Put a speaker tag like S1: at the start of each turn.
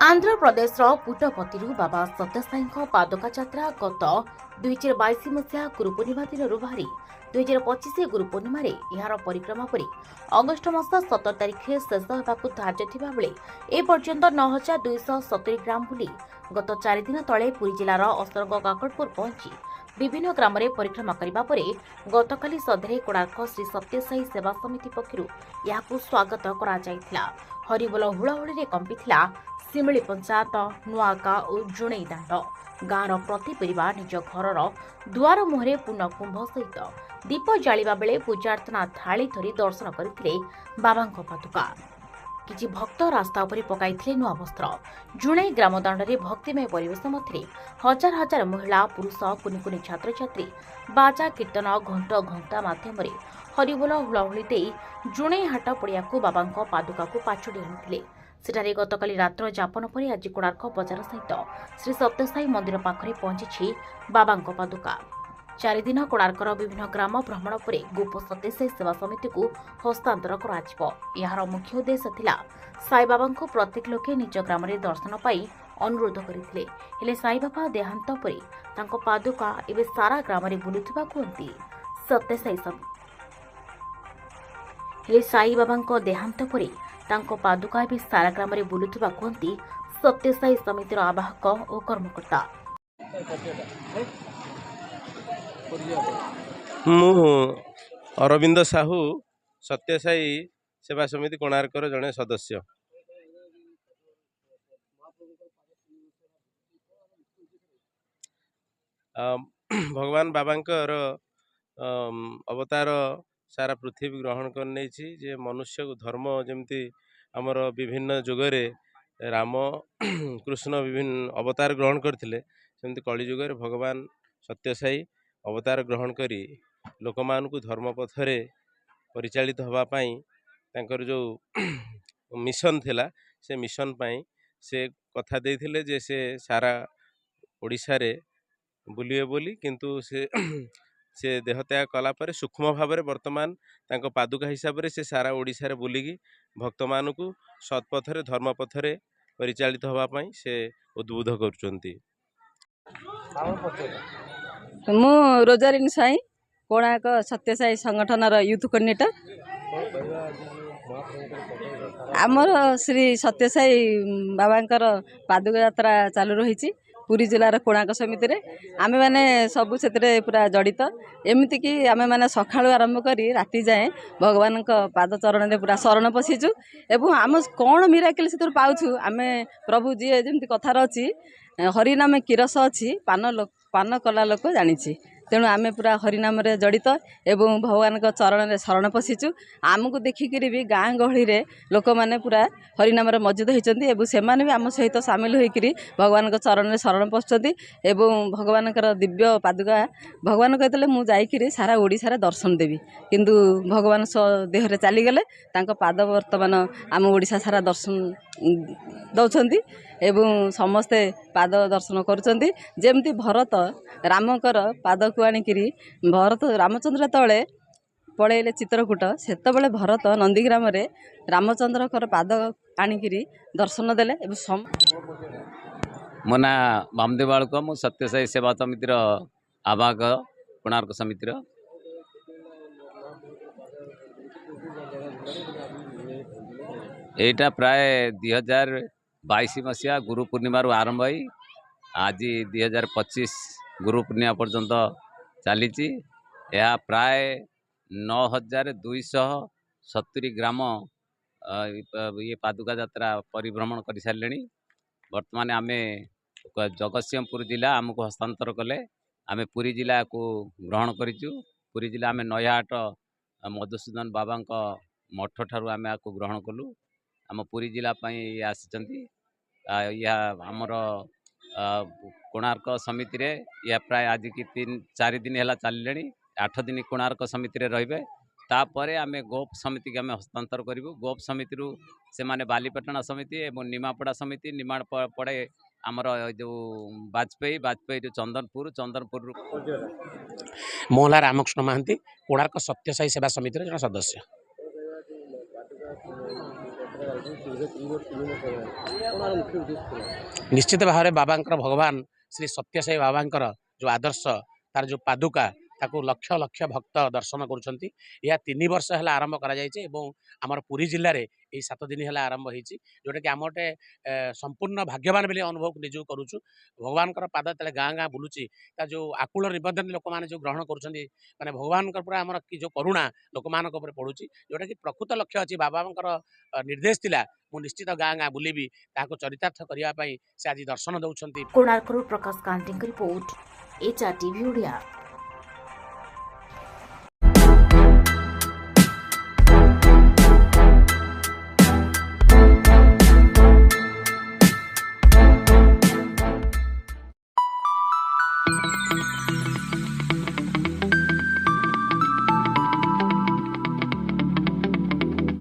S1: आंध्रप्रदेश पुट्टपति बाबा सत्यसाई पादुका यात्रा गत 2022 मसीहा गुरुपूर्णिमा दिन बाहरी 2025 गुरुपूर्णिम यार परिक्रमा पर अगस्ट मास 17 तारिख शेष होगा धार्य थिबा बेले एपर्यंत 9270 ग्राम बुली गत 4 दिन तले पुरी जिलार असरग काकड़पुर पहुंची विभिन्न ग्राम में परिक्रमा करने पर गतकाली सन्ध्यारे कोणार्क श्री सत्यसाई सेवा समिति पक्षर यह स्वागत करा हरिबोल हुड़ाहुड़ी कंपिथिला सिमिली पंचायत नुआका और जुणई दाण्ड गाँवर प्रति परिवार निज घर दुआर मुहरे पूर्ण कुंभ सहित दीप जालिबा बेले पूजार्चना थाली धरी दर्शन करथिले बाबांको पादुका किछि भक्त रास्ता उपरे पकाइथिले नुआ वस्त्र जुणई ग्राम दाण्डरे भक्तिमय परिवेश मध्य हजार हजार महिला पुरुष कुनि कुनि छात्र छात्री बाजा कीर्तन घंट घंटा माध्यम हरिबोल हुड़ाहुड़ी दे जुणई हाट पड़िया बाबांको पादुका को पाछुड़ी आनिथिले सेठारे गतकाली रात्र जापन पर आज कोणार्क बजार सहित श्री सत्यसाई मंदिर पाखरे पहुंची बाबांको पादुका 4 दिन कोणार्कर विभिन्न ग्राम भ्रमण पर गोप सत्यसाई सेवा समिति को हस्तांतर कर मुख्य उद्देश्य थिला साई बाबा को प्रत्येक लोके निज ग्राम में दर्शन पाई अनुरोध करथिले हेले साई बाबा देहांत पर तांको पादुका एबे सारा ग्राम में बुलुथिबा कहंती सत्यसाई हेले साई बाबा देहांत पर तांको पादुका भी सारा ग्राम में बुलुथिबा कहंती सत्यसाई समितिर आवाहक और कर्मकर्ता।
S2: मु अरविंद साहू सत्यसाई सेवा समिति कोणार्कर जड़े सदस्य। भगवान बाबांकर अवतार सारा पृथ्वी ग्रहण कर जे मनुष्य को धर्म जमती आमर विभिन्न जुगरे राम कृष्ण विभिन्न अवतार ग्रहण करथिले सेमती कली जुगरे भगवान सत्यसाई अवतार ग्रहण करी लोक मानकु धर्म पथरे परिचालित होबा पई तांकर जो मिशन थिला से मिशन पई से कथा देथिले जे से सारा ओडिसा रे बुलिए बोली किंतु से देहत्याग कला पर सूक्ष्म भाव में वर्तमान तांको पादुका हिसाब से सारा ओडिसा रे बुलिकी भक्त मानकु सत्पथरे धर्म पथरे परिचालित होबा पई से उद्बुद्ध करूचंती।
S3: मु रोजारिन साई कोणार्क सत्यसाई संगठन यूथ कोऑर्डिनेटर आमर श्री सत्यसाई बाबांकर पादुका यात्रा चालू रही पुरी जिलार कोणार्क समिति रे आमे माने सबु सेतरे पूरा जड़ित एमती कि आमे माने सखाळु आरंभ करी राति जाए भगवान पाद चरण रे पूरा शरण पशिचु एवं आम कौन मिराकिल से पाउछु आमे प्रभु जी जेमती कथार अछि हरिनाम किरस अछि पान कला लोक जानिछि तेणु आमे पूरा हरिनाम रे जड़ित एवं भगवान चरण रे शरण पशिचु आमको देखिकी भी गाँ गहली रे लोक माने पूरा हरिनाम रे मौजूद होइचंती एवं सेमाने भी आम सहित सामिल होइकरी भगवान चरण रे शरण पशुचंती एवं भगवान दिव्य पादुका भगवान कहते मु जाइकरी सारा ओडिसा रे दर्शन देवी किंतु भगवान देह रे चली गले तांको पाद वर्तमान आम ओडिसा सारा दर्शन दौछंती एवं समस्ते पाद दर्शन करुचंती जेमती भरत रामकर पाद को आनिकरी भरत रामचंद्र तले पड़ेले चित्रकूट सेतबेले भरत नंदीग्राम रे रामचंद्रकर पाद आनिकरी दर्शन देले एवं
S4: मो ना वामदेव बाळक मु सत्यसाई सेवा समितिर आवाहक कोणार्क समितिर एटा प्राय 2022 मसीहा गुरु पूर्णिमा आरंभ होई आज 2025 गुरु पूर्णिमा पर्यंत चली प्राय 9270 ग्राम ये पादुका यात्रा परिभ्रमण कर सारे वर्तमान आमे जगतसिंहपुर जिला आमको हस्तांतर कले आमे पुरी जिला को ग्रहण करिचु पुरी जिला आमे नयाहाट मधुसूदन बाबा मठ ठारू आमे को ग्रहण कलु आम पुरी जिला आसी या आमर कोणार्क समिति रे या प्राय आज की 3-4 दिन है चलिले 8 दिन कोणार्क समिति रे रहिबे तापर आमे गोप समिति के आमे हस्तांतर करिवु गोप समिति रु से माने बालीपाटना समिति एवं निमापड़ा समिति निमाड़ पड़े आमर जो बाजपेयी चंदनपुर
S5: मोहला रामकृष्ण महांती कोणार्क सत्यसाई सेवा समिति जन सदस्य। निश्चित भाव में बाबांकर भगवान श्री सत्यसाई बाबांकर जो आदर्श तार जो पादुका ताकू लक्ष लक्ष भक्त दर्शन करुँच यह 3 वर्ष है आरंभ कर पुरी जिले में यही 7 दिन है आरंभ होती जोटा कि आम गोटे संपूर्ण भाग्यवान बोली अनुभव निज करुचु भगवान पाद तेज गाँ गाँ बुलूची जो आकुल निबंधन लोक मैंने जो ग्रहण कर भगवान पूरा आम जो करुणा लोक मान पड़ूँ जोटा कि प्रकृत लक्ष्य अच्छी बाबांकर निर्देश थिला मु निश्चित गाँ गाँ बुलेबी ताको चरितार्थ करने से आज दर्शन दौरान।
S1: कोणार्कରୁ ପ୍ରକାଶ କାନ୍ତିଙ୍କ ରିପୋର୍ଟ, ଏଚ୍ଆର୍ ଟିଭି ଓଡ଼ିଆ।